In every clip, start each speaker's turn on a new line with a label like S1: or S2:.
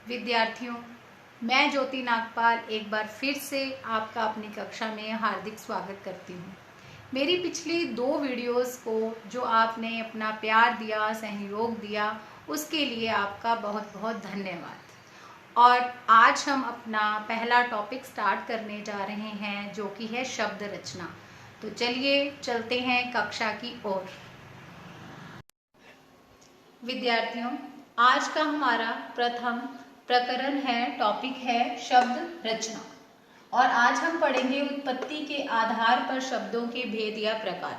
S1: विद्यार्थियों, मैं ज्योति नागपाल एक बार फिर से आपका अपनी कक्षा में हार्दिक स्वागत करती हूँ। मेरी पिछली 2 वीडियोस को जो आपने अपना प्यार दिया, सहयोग दिया, उसके लिए आपका बहुत बहुत धन्यवाद। और आज हम अपना पहला टॉपिक स्टार्ट करने जा रहे हैं, जो कि है शब्द रचना। तो चलिए चलते हैं कक्षा की ओर। विद्यार्थियों, आज का हमारा प्रथम प्रकरण है, टॉपिक है शब्द रचना। और आज हम पढ़ेंगे उत्पत्ति के आधार पर शब्दों के भेद या प्रकार।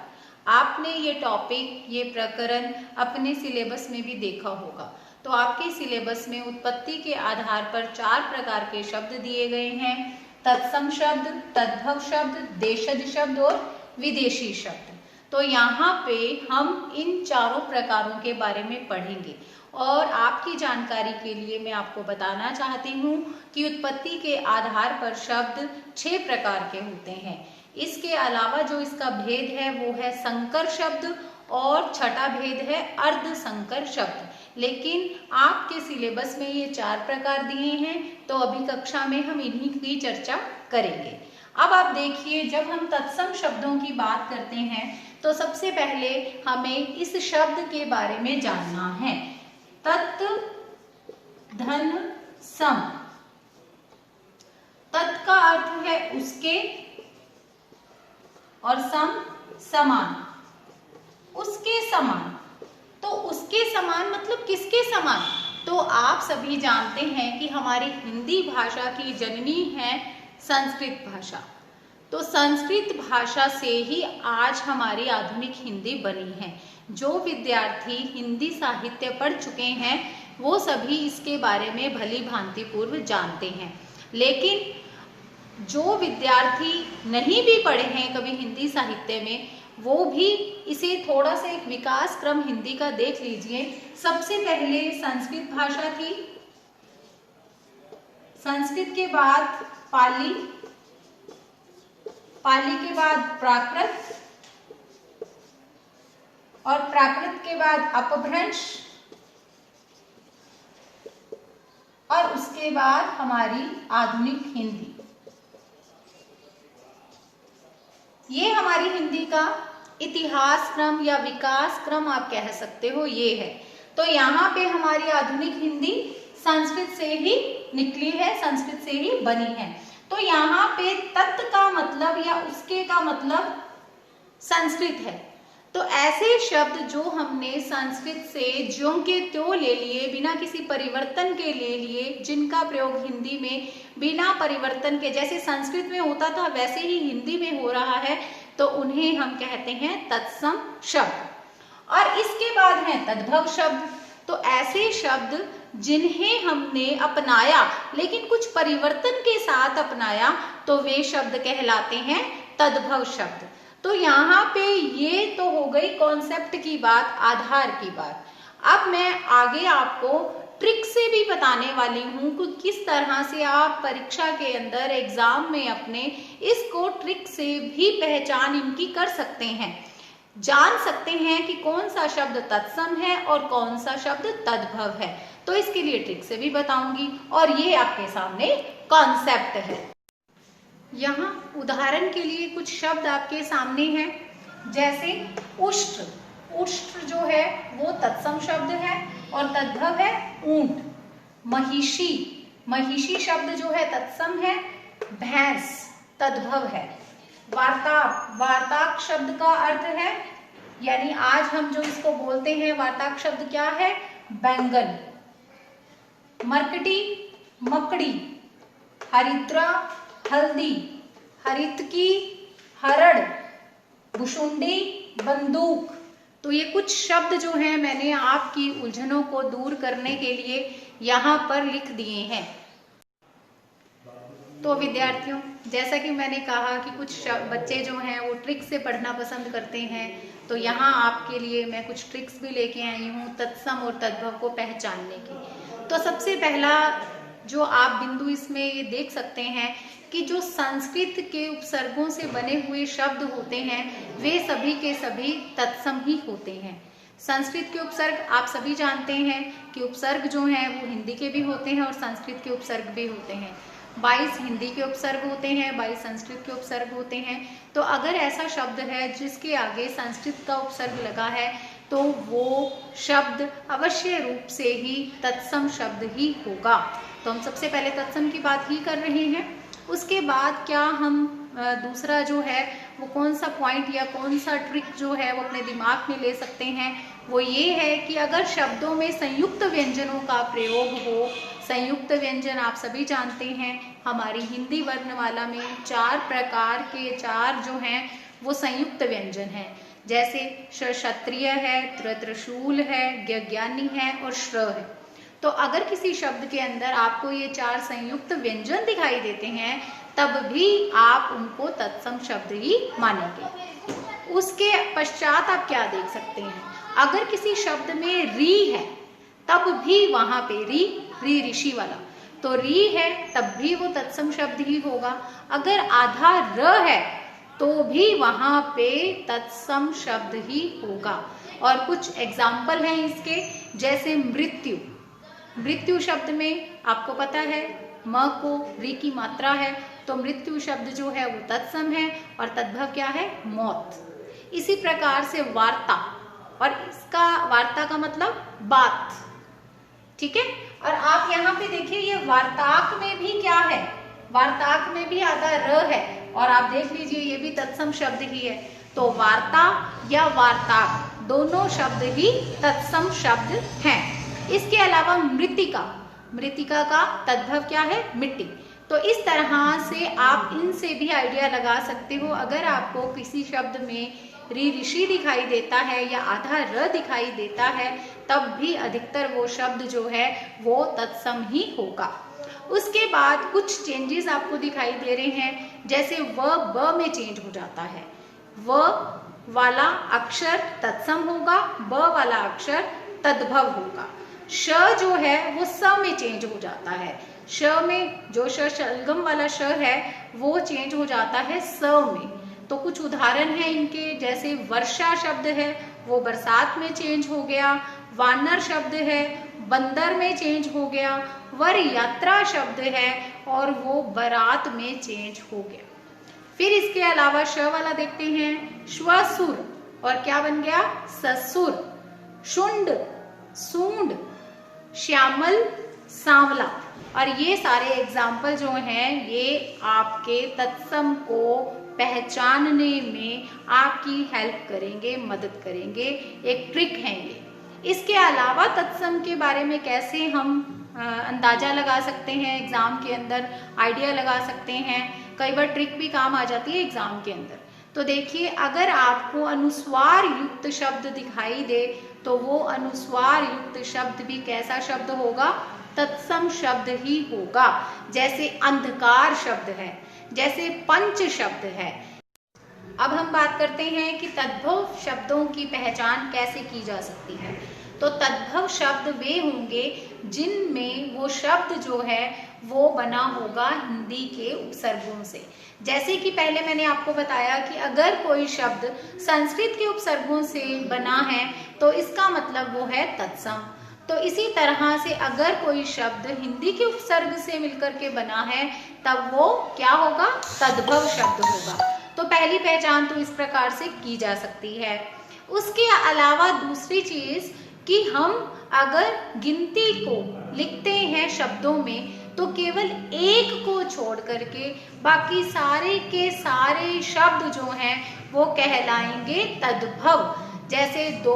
S1: आपने ये टॉपिक, ये प्रकरण अपने सिलेबस में भी देखा होगा। तो आपके सिलेबस में उत्पत्ति के आधार पर 4 प्रकार के शब्द दिए गए हैं: तत्सम शब्द, तद्भव शब्द, देशज शब्द और विदेशी शब्द। तो यहाँ पे हम इन चारों प्रकारों के बारे में पढ़ेंगे। और आपकी जानकारी के लिए मैं आपको बताना चाहती हूँ कि उत्पत्ति के आधार पर शब्द 6 प्रकार के होते हैं। इसके अलावा जो इसका भेद है वो है संकर शब्द, और छठा भेद है अर्ध संकर शब्द। लेकिन आपके सिलेबस में ये 4 प्रकार दिए हैं, तो अभी कक्षा में हम इन्हीं की चर्चा करेंगे। अब आप देखिए, जब हम तत्सम शब्दों की बात करते हैं तो सबसे पहले हमें इस शब्द के बारे में जानना है। तत्, धन, सम। तत् का अर्थ है उसके, और सम समान, उसके समान। तो उसके समान मतलब किसके समान? तो आप सभी जानते हैं कि हमारी हिंदी भाषा की जननी है संस्कृत भाषा। तो संस्कृत भाषा से ही आज हमारी आधुनिक हिंदी बनी है। जो विद्यार्थी हिंदी साहित्य पढ़ चुके हैं वो सभी इसके बारे में भली भांति पूर्व जानते हैं। लेकिन जो विद्यार्थी नहीं भी पढ़े हैं कभी हिंदी साहित्य में, वो भी इसे थोड़ा सा एक विकास क्रम हिंदी का देख लीजिए। सबसे पहले संस्कृत भाषा थी, संस्कृत के बाद पाली, पाली के बाद प्राकृत, और प्राकृत के बाद अपभ्रंश, और उसके बाद हमारी आधुनिक हिंदी। ये हमारी हिंदी का इतिहास क्रम या विकास क्रम आप कह सकते हो, ये है। तो यहाँ पे हमारी आधुनिक हिंदी संस्कृत से ही निकली है, संस्कृत से ही बनी है। तो यहाँ पे तत् का मतलब या उसके का मतलब संस्कृत है। तो ऐसे शब्द जो हमने संस्कृत से ज्यों के त्यों ले लिए, बिना किसी परिवर्तन के ले लिए, जिनका प्रयोग हिंदी में बिना परिवर्तन के, जैसे संस्कृत में होता था वैसे ही हिंदी में हो रहा है, तो उन्हें हम कहते हैं तत्सम शब्द। और इसके बाद है तद्भव शब्द। तो ऐसे शब्द जिन्हें हमने अपनाया लेकिन कुछ परिवर्तन के साथ अपनाया, तो वे शब्द कहलाते हैं तद्भव शब्द। तो यहाँ पे ये तो हो गई कॉन्सेप्ट की बात, आधार की बात। अब मैं आगे आपको ट्रिक से भी बताने वाली हूँ कि किस तरह से आप परीक्षा के अंदर, एग्जाम में अपने इसको ट्रिक से भी पहचान इनकी कर सकते हैं, जान सकते हैं कि कौन सा शब्द तत्सम है और कौन सा शब्द तद्भव है। तो इसके लिए ट्रिक से भी बताऊंगी, और ये आपके सामने कॉन्सेप्ट है। यहाँ उदाहरण के लिए कुछ शब्द आपके सामने हैं, जैसे उष्ट्र। उष्ट्र जो है वो तत्सम शब्द है और तद्भव है ऊंट। महिषी, महिषी शब्द जो है तत्सम है, भैंस तद्भव है। वार्ताक, वार्ताक शब्द का अर्थ है, यानी आज हम जो इसको बोलते हैं वार्ताक शब्द क्या है? बैंगन। मरकटी, मकड़ी। हरिद्रा, हल्दी। हरितकी, हरड़। भुशुंडी, बंदूक। तो ये कुछ शब्द जो हैं मैंने आपकी उलझनों को दूर करने के लिए यहाँ पर लिख दिए हैं। तो विद्यार्थियों, जैसा कि मैंने कहा कि कुछ बच्चे जो हैं वो ट्रिक से पढ़ना पसंद करते हैं, तो यहाँ आपके लिए मैं कुछ ट्रिक्स भी लेके आई हूँ तत्सम और तद्भव को पहचानने की। तो सबसे पहला जो आप बिंदु इसमें ये देख सकते हैं कि जो संस्कृत के उपसर्गों से बने हुए शब्द होते हैं वे सभी के सभी तत्सम ही होते हैं। संस्कृत के उपसर्ग आप सभी जानते हैं कि उपसर्ग जो हैं वो हिंदी के भी होते हैं और संस्कृत के उपसर्ग भी होते हैं। 22 हिंदी के उपसर्ग होते हैं, 22 संस्कृत के उपसर्ग होते हैं। तो अगर ऐसा शब्द है जिसके आगे संस्कृत का उपसर्ग लगा है तो वो शब्द अवश्य रूप से ही तत्सम शब्द ही होगा। तो हम सबसे पहले तत्सम की बात ही कर रहे हैं। उसके बाद क्या हम दूसरा जो है वो कौन सा पॉइंट या कौन सा ट्रिक जो है वो अपने दिमाग में ले सकते हैं, वो ये है कि अगर शब्दों में संयुक्त व्यंजनों का प्रयोग हो। संयुक्त व्यंजन आप सभी जानते हैं हमारी हिंदी वर्णमाला में 4 प्रकार के 4 जो हैं वो संयुक्त व्यंजन हैं, जैसे क्षत्रिय है, त्रिशूल है, ज्ञानी है और श्र है। तो अगर किसी शब्द के अंदर आपको ये 4 संयुक्त व्यंजन दिखाई देते हैं तब भी आप उनको तत्सम शब्द ही मानेंगे। उसके पश्चात आप क्या देख सकते हैं, अगर किसी शब्द में री है तब भी वहां पे री ऋषि वाला, तो री है तब भी वो तत्सम शब्द ही होगा। अगर आधा र है तो भी वहां पे तत्सम शब्द ही होगा। और कुछ एग्जाम्पल हैं इसके, जैसे मृत्यु। मृत्यु शब्द में आपको पता है म को री की मात्रा है, तो मृत्यु शब्द जो है वो तत्सम है और तद्भव क्या है, मौत। इसी प्रकार से वार्ता, और इसका वार्ता का मतलब बात, ठीक है। और आप यहाँ पे देखिए ये वार्ताक में भी क्या है, वार्ताक में भी आधा र है और आप देख लीजिए ये भी तत्सम शब्द ही है। तो वार्ता या वार्ताक दोनों शब्द ही तत्सम शब्द हैं। इसके अलावा मृतिका, मृतिका का तद्भव क्या है, मिट्टी। तो इस तरह से आप इनसे भी आइडिया लगा सकते हो। अगर आपको किसी शब्द में री ऋषि दिखाई देता है या आधा र दिखाई देता है तब भी अधिकतर वो शब्द जो है वो तत्सम ही होगा। उसके बाद कुछ चेंजेस आपको दिखाई दे रहे हैं, जैसे व ब में चेंज हो जाता है। व वाला अक्षर तत्सम होगा, ब वाला अक्षर तद्भव होगा। श जो है वो स में चेंज हो जाता है। श में जो शलगम वाला श है वो चेंज हो जाता है स में। तो कुछ उदाहरण हैं इनके, जैसे वर्षा शब्द है वो बरसात में चेंज हो गया, वानर शब्द है बंदर में चेंज हो गया, वर यात्रा शब्द है और वो बारात में चेंज हो गया। फिर इसके अलावा श वाला देखते हैं, श्वसुर और क्या बन गया, ससुर। शुंड, सूंड, श्यामल, सांवला। और ये सारे एग्जाम्पल जो हैं ये आपके तत्सम को पहचानने में आपकी हेल्प करेंगे, मदद करेंगे, एक ट्रिक है ये। इसके अलावा तत्सम के बारे में कैसे हम अंदाजा लगा सकते हैं, एग्जाम के अंदर आइडिया लगा सकते हैं, कई बार ट्रिक भी काम आ जाती है एग्जाम के अंदर। तो देखिए अगर आपको अनुस्वार युक्त शब्द दिखाई दे तो वो अनुस्वार युक्त शब्द भी कैसा शब्द होगा, तत्सम शब्द ही होगा। जैसे अंधकार शब्द है, जैसे पंच शब्द है। अब हम बात करते हैं कि तद्भव शब्दों की पहचान कैसे की जा सकती है। तो तद्भव शब्द वे होंगे जिनमें वो शब्द जो है वो बना होगा हिंदी के उपसर्गों से। जैसे कि पहले मैंने आपको बताया कि अगर कोई शब्द संस्कृत के उपसर्गों से बना है तो इसका मतलब वो है तत्सम। तो इसी तरह से अगर कोई शब्द हिंदी के उपसर्ग से मिलकर के बना है तब वो क्या होगा, तद्भव शब्द होगा। तो पहली पहचान तो इस प्रकार से की जा सकती है। उसके अलावा दूसरी चीज कि हम अगर गिनती को लिखते हैं शब्दों में तो केवल एक को छोड़ करके बाकी सारे के सारे शब्द जो हैं वो कहलाएंगे तद्भव। जैसे 2,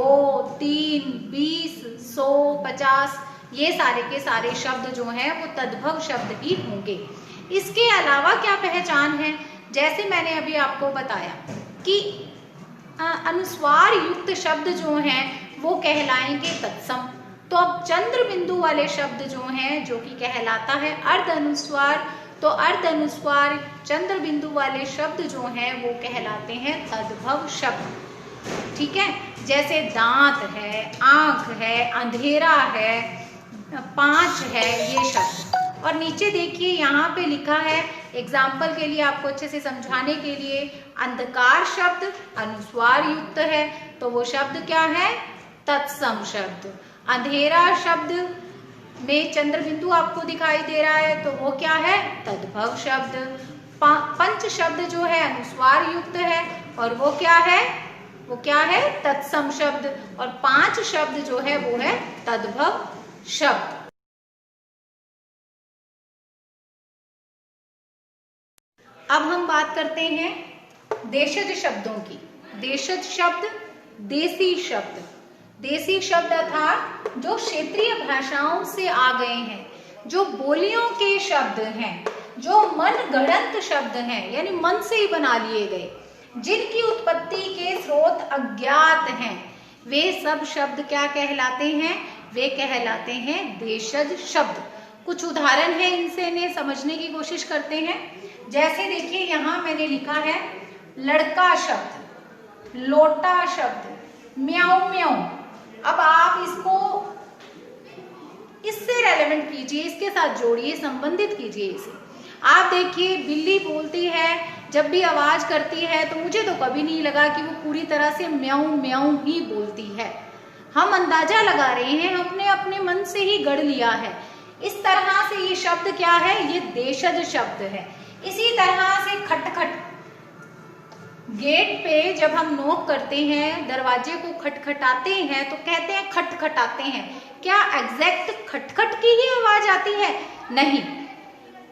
S1: 3, 20, 100, 50 ये सारे के सारे शब्द जो हैं वो तद्भव शब्द ही होंगे। इसके अलावा क्या पहचान है, जैसे मैंने अभी आपको बताया कि अनुस्वार युक्त शब्द जो हैं वो कहलाएंगे तत्सम। तो अब चंद्र बिंदु वाले शब्द जो हैं जो कि कहलाता है अर्ध अनुस्वार, तो अर्ध अनुस्वार चंद्र बिंदु वाले शब्द जो हैं वो कहलाते हैं तद्भव शब्द। ठीक है, जैसे दांत है, आंख है, अंधेरा है, 5 है, ये शब्द। और नीचे देखिए यहाँ पे लिखा है एग्जाम्पल के लिए आपको अच्छे से समझाने के लिए, अंधकार शब्द अनुस्वार युक्त है तो वो शब्द क्या है, तत्सम शब्द। अंधेरा शब्द में चंद्र बिंदु आपको दिखाई दे रहा है तो वो क्या है? तद्भव शब्द। पंच शब्द जो है अनुस्वार युक्त है और वो क्या है? वो क्या है? तत्सम शब्द। और 5 शब्द जो है वो है तद्भव शब्द। अब हम बात करते हैं देशज शब्दों की। देशज शब्द देसी शब्द। देसी शब्द अर्थात जो क्षेत्रीय भाषाओं से आ गए हैं, जो बोलियों के शब्द हैं, जो मन गढ़ंत शब्द हैं, यानी मन से ही बना लिए गए, जिनकी उत्पत्ति के स्रोत अज्ञात हैं, वे सब शब्द क्या कहलाते हैं? वे कहलाते हैं देशज शब्द। कुछ उदाहरण है इनसे, इन्हें समझने की कोशिश करते हैं। जैसे देखिए यहाँ मैंने लिखा है लड़का शब्द, लोटा शब्द, म्याऊं म्याऊं। अब आप इसको इससे रेलेवेंट कीजिए, इसके साथ जोड़िए, संबंधित कीजिए इसे। आप देखिए बिल्ली बोलती है, जब भी आवाज करती है तो मुझे तो कभी नहीं लगा कि वो पूरी तरह से म्याऊं म्याऊं ही बोलती है। हम अंदाजा लगा रहे हैं, हमने अपने मन से ही गढ़ लिया है। इस तरह से ये शब्द क्या है? ये देशज शब्द है। इसी तरह से खटखट, गेट पे जब हम नॉक करते हैं, दरवाजे को खटखटाते हैं तो कहते हैं खटखटाते हैं। क्या एग्जैक्ट खटखट की ही आवाज आती है? नहीं,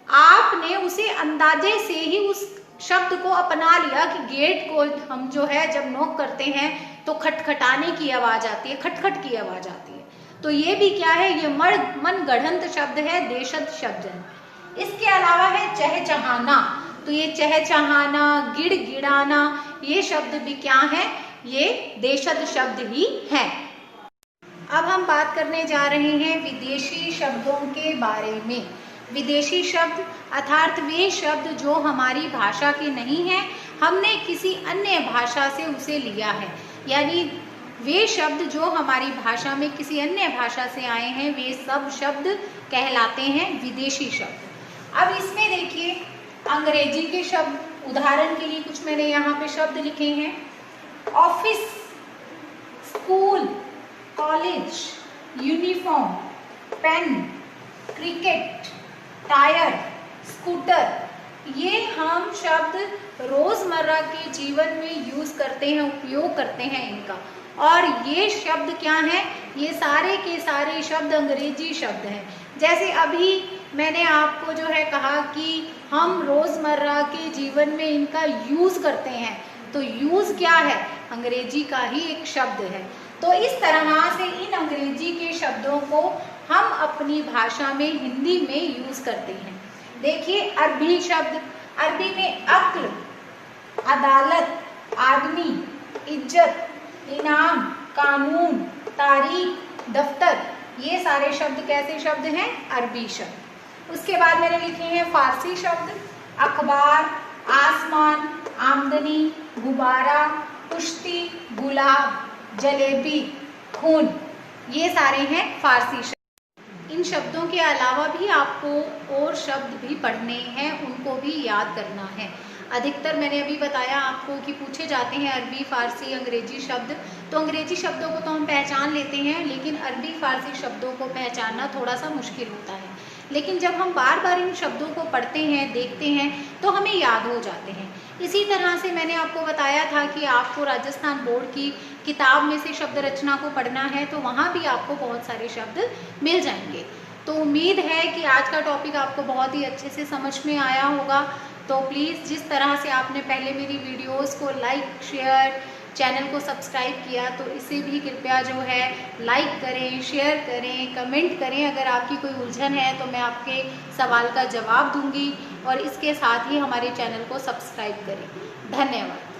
S1: आपने उसे अंदाजे से ही उस शब्द को अपना लिया कि गेट को हम जो है जब नॉक करते हैं तो खटखटाने की आवाज आती है, खटखट की आवाज आती है। तो ये भी क्या है? ये मन गढ़ंत शब्द है, देशज शब्द है। इसके अलावा है चहचहाना। तो ये चहचहाना, गिड़गिड़ाना, ये शब्द भी क्या है? ये देशज शब्द ही है। अब हम बात करने जा रहे हैं विदेशी शब्दों के बारे में। विदेशी शब्द अर्थात वे शब्द जो हमारी भाषा के नहीं है, हमने किसी अन्य भाषा से उसे लिया है। यानी वे शब्द जो हमारी भाषा में किसी अन्य भाषा से आए हैं, वे सब शब्द कहलाते हैं विदेशी शब्द। अब इसमें देखिए अंग्रेजी के शब्द, उदाहरण के लिए कुछ मैंने यहाँ पे शब्द लिखे हैं। Office, school, college, uniform, pen, cricket, tyre, scooter, ये हम शब्द रोजमर्रा के जीवन में यूज करते हैं, उपयोग करते हैं इनका। और ये शब्द क्या हैं? ये सारे के सारे शब्द अंग्रेजी शब्द हैं। जैसे अभी मैंने आपको जो है कहा कि हम रोजमर्रा के जीवन में इनका यूज करते हैं, तो यूज क्या है? अंग्रेजी का ही एक शब्द है। तो इस तरह से इन अंग्रेजी के शब्दों को हम अपनी भाषा में, हिंदी में यूज करते हैं। देखिए अरबी शब्द, अरबी में अक्ल, अदालत, आदमी, इज्जत, इनाम, कानून, तारीख, दफ्तर, ये सारे शब्द कैसे शब्द हैं? अरबी शब्द। उसके बाद मैंने लिखे हैं फारसी शब्द, अखबार, आसमान, आमदनी, गुब्बारा, कुश्ती, गुलाब, जलेबी, खून, ये सारे हैं फारसी शब्द। इन शब्दों के अलावा भी आपको और शब्द भी पढ़ने हैं, उनको भी याद करना है। अधिकतर मैंने अभी बताया आपको कि पूछे जाते हैं अरबी, फारसी, अंग्रेजी शब्द। तो अंग्रेजी शब्दों को तो हम पहचान लेते हैं, लेकिन अरबी, फारसी शब्दों को पहचानना थोड़ा सा मुश्किल होता है। लेकिन जब हम बार बार इन शब्दों को पढ़ते हैं, देखते हैं, तो हमें याद हो जाते हैं। इसी तरह से मैंने आपको बताया था कि आपको राजस्थान बोर्ड की किताब में से शब्द रचना को पढ़ना है, तो वहाँ भी आपको बहुत सारे शब्द मिल जाएंगे। तो उम्मीद है कि आज का टॉपिक आपको बहुत ही अच्छे से समझ में आया होगा। तो प्लीज़ जिस तरह से आपने पहले मेरी वीडियोस को लाइक, शेयर, चैनल को सब्सक्राइब किया, तो इसे भी कृपया जो है लाइक करें, शेयर करें, कमेंट करें। अगर आपकी कोई उलझन है तो मैं आपके सवाल का जवाब दूंगी, और इसके साथ ही हमारे चैनल को सब्सक्राइब करें। धन्यवाद।